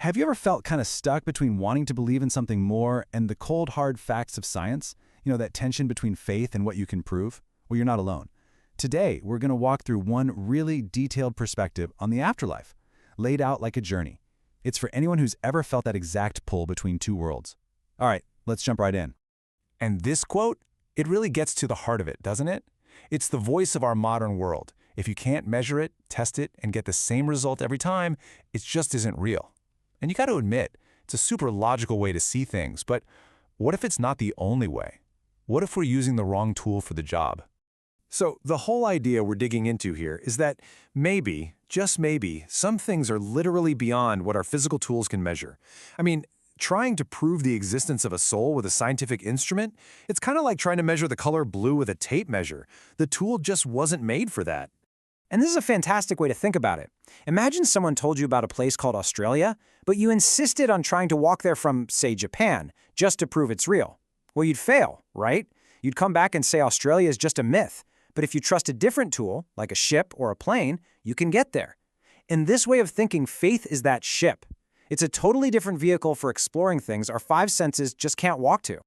Have you ever felt kind of stuck between wanting to believe in something more and the cold, hard facts of science? That tension between faith and what you can prove? Well, you're not alone. Today, we're going to walk through one really detailed perspective on the afterlife, laid out like a journey. It's for anyone who's ever felt that exact pull between two worlds. All right, let's jump right in. And this quote, it really gets to the heart of it, doesn't it? It's the voice of our modern world. If you can't measure it, test it, and get the same result every time, it just isn't real. And you got to admit, it's a super logical way to see things, but what if it's not the only way? What if we're using the wrong tool for the job? So the whole idea we're digging into here is that maybe, just maybe, some things are literally beyond what our physical tools can measure. I mean, trying to prove the existence of a soul with a scientific instrument, it's kind of like trying to measure the color blue with a tape measure. The tool just wasn't made for that. And this is a fantastic way to think about it. Imagine someone told you about a place called Australia, but you insisted on trying to walk there from, say, Japan, just to prove it's real. Well, you'd fail, right? You'd come back and say Australia is just a myth. But if you trust a different tool, like a ship or a plane, you can get there. In this way of thinking, faith is that ship. It's a totally different vehicle for exploring things our five senses just can't walk to.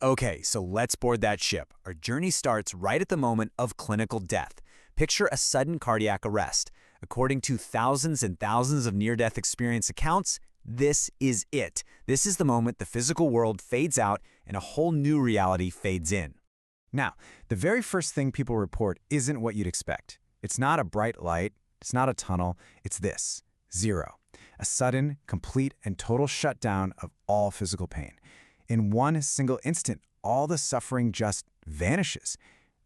Okay, so let's board that ship. Our journey starts right at the moment of clinical death. Picture a sudden cardiac arrest. According to thousands and thousands of near-death experience accounts, this is it. This is the moment the physical world fades out and a whole new reality fades in. Now, the very first thing people report isn't what you'd expect. It's not a bright light, it's not a tunnel, it's this: zero. A sudden, complete, and total shutdown of all physical pain. In one single instant, all the suffering just vanishes.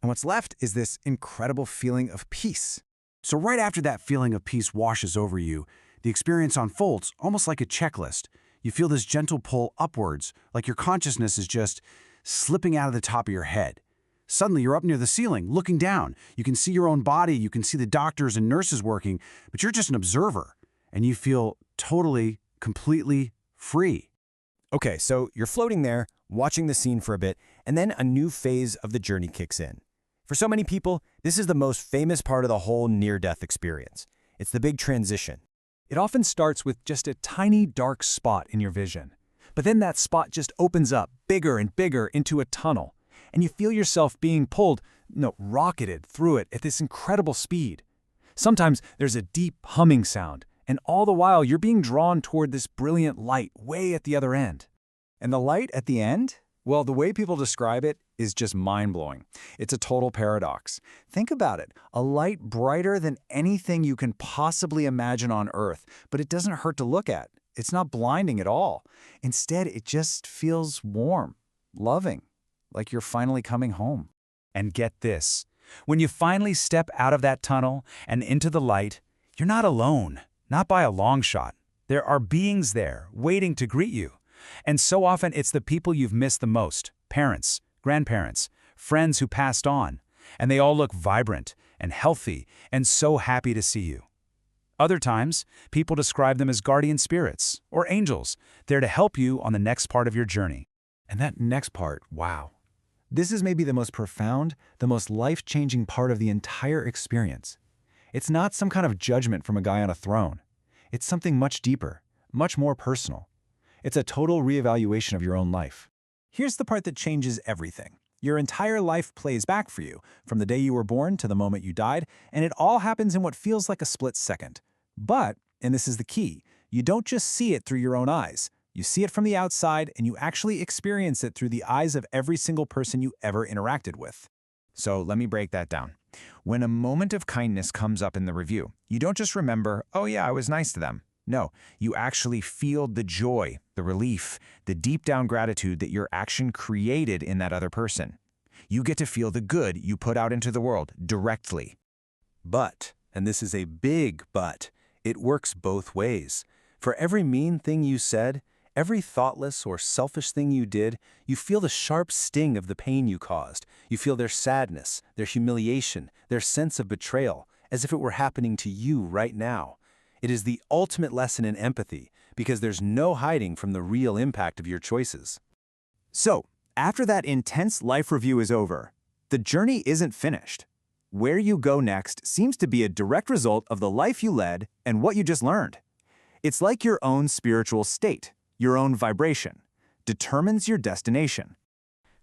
And what's left is this incredible feeling of peace. So right after that feeling of peace washes over you, the experience unfolds almost like a checklist. You feel this gentle pull upwards, like your consciousness is just slipping out of the top of your head. Suddenly, you're up near the ceiling, looking down. You can see your own body, you can see the doctors and nurses working, but you're just an observer, and you feel totally, completely free. Okay, so you're floating there, watching the scene for a bit, and then a new phase of the journey kicks in. For so many people, this is the most famous part of the whole near-death experience. It's the big transition. It often starts with just a tiny dark spot in your vision. But then that spot just opens up bigger and bigger into a tunnel, and you feel yourself being rocketed through it at this incredible speed. Sometimes there's a deep humming sound, and all the while you're being drawn toward this brilliant light way at the other end. And the light at the end? Well, the way people describe it is just mind-blowing. It's a total paradox. Think about it. A light brighter than anything you can possibly imagine on Earth, but it doesn't hurt to look at. It's not blinding at all. Instead, it just feels warm, loving, like you're finally coming home. And get this. When you finally step out of that tunnel and into the light, you're not alone, not by a long shot. There are beings there waiting to greet you. And so often it's the people you've missed the most: parents, grandparents, friends who passed on, and they all look vibrant and healthy and so happy to see you. Other times, people describe them as guardian spirits or angels, there to help you on the next part of your journey. And that next part, wow. This is maybe the most profound, the most life-changing part of the entire experience. It's not some kind of judgment from a guy on a throne. It's something much deeper, much more personal. It's a total reevaluation of your own life. Here's the part that changes everything. Your entire life plays back for you, from the day you were born to the moment you died, and it all happens in what feels like a split second. But, and this is the key, you don't just see it through your own eyes. You see it from the outside, and you actually experience it through the eyes of every single person you ever interacted with. So let me break that down. When a moment of kindness comes up in the review, you don't just remember, oh yeah, I was nice to them. No, you actually feel the joy, the relief, the deep-down gratitude that your action created in that other person. You get to feel the good you put out into the world directly. But, and this is a big but, it works both ways. For every mean thing you said, every thoughtless or selfish thing you did, you feel the sharp sting of the pain you caused. You feel their sadness, their humiliation, their sense of betrayal, as if it were happening to you right now. It is the ultimate lesson in empathy, because there's no hiding from the real impact of your choices. So, after that intense life review is over, the journey isn't finished. Where you go next seems to be a direct result of the life you led and what you just learned. It's like your own spiritual state, your own vibration, determines your destination.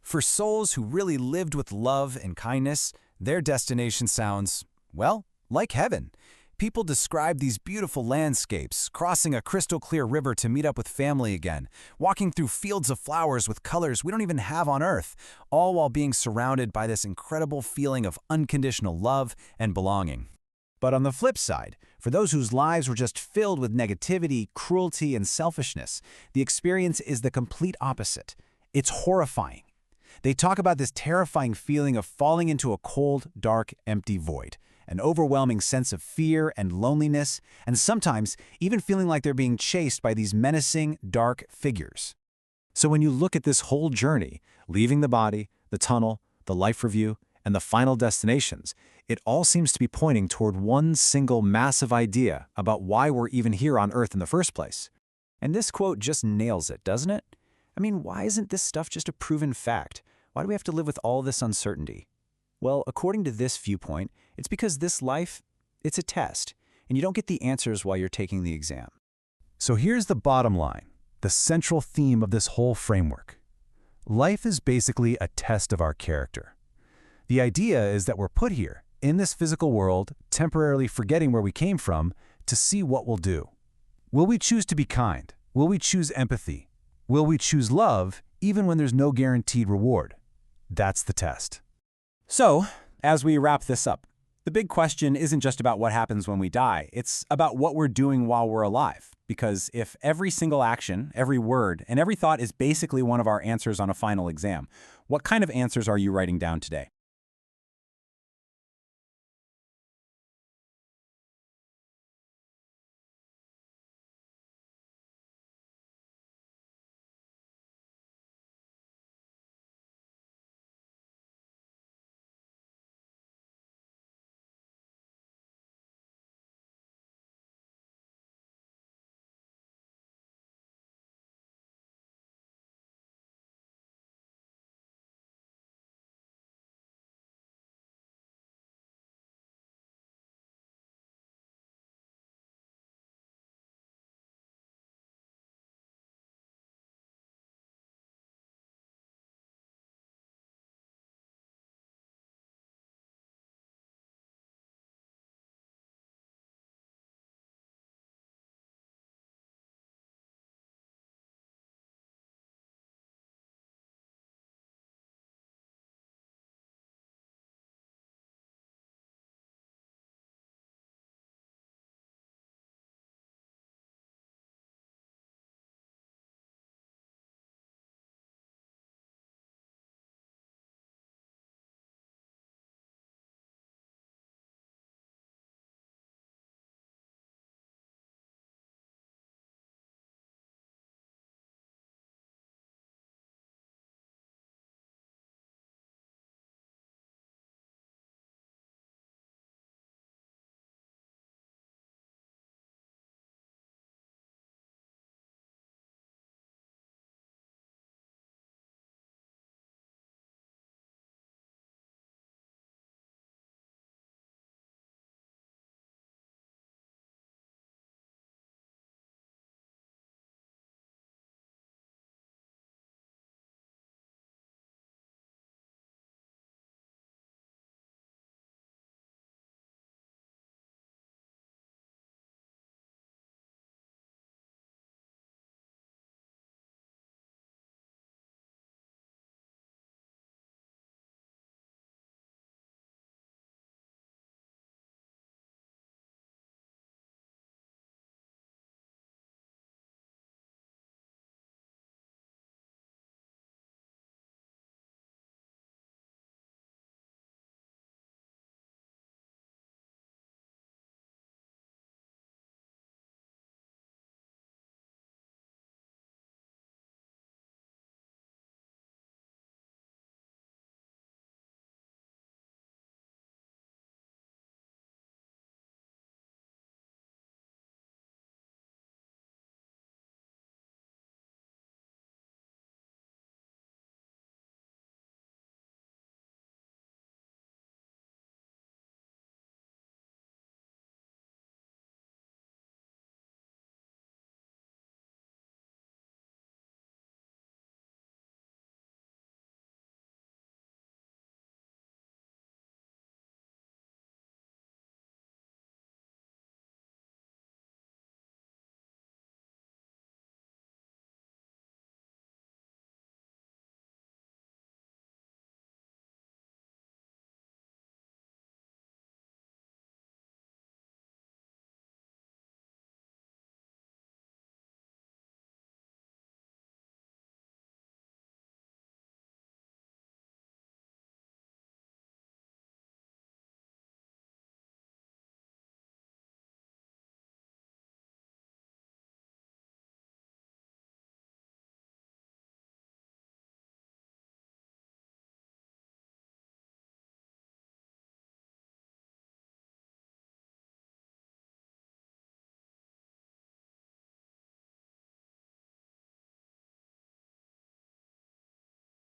For souls who really lived with love and kindness, their destination sounds, well, like heaven. People describe these beautiful landscapes, crossing a crystal-clear river to meet up with family again, walking through fields of flowers with colors we don't even have on Earth, all while being surrounded by this incredible feeling of unconditional love and belonging. But on the flip side, for those whose lives were just filled with negativity, cruelty, and selfishness, the experience is the complete opposite. It's horrifying. They talk about this terrifying feeling of falling into a cold, dark, empty void, an overwhelming sense of fear and loneliness, and sometimes even feeling like they're being chased by these menacing, dark figures. So when you look at this whole journey, leaving the body, the tunnel, the life review, and the final destinations, it all seems to be pointing toward one single massive idea about why we're even here on Earth in the first place. And this quote just nails it, doesn't it? I mean, why isn't this stuff just a proven fact? Why do we have to live with all this uncertainty? Well, according to this viewpoint, it's because this life, it's a test, and you don't get the answers while you're taking the exam. So here's the bottom line, the central theme of this whole framework. Life is basically a test of our character. The idea is that we're put here, in this physical world, temporarily forgetting where we came from, to see what we'll do. Will we choose to be kind? Will we choose empathy? Will we choose love, even when there's no guaranteed reward? That's the test. So, as we wrap this up, the big question isn't just about what happens when we die, it's about what we're doing while we're alive. Because if every single action, every word, and every thought is basically one of our answers on a final exam, what kind of answers are you writing down today?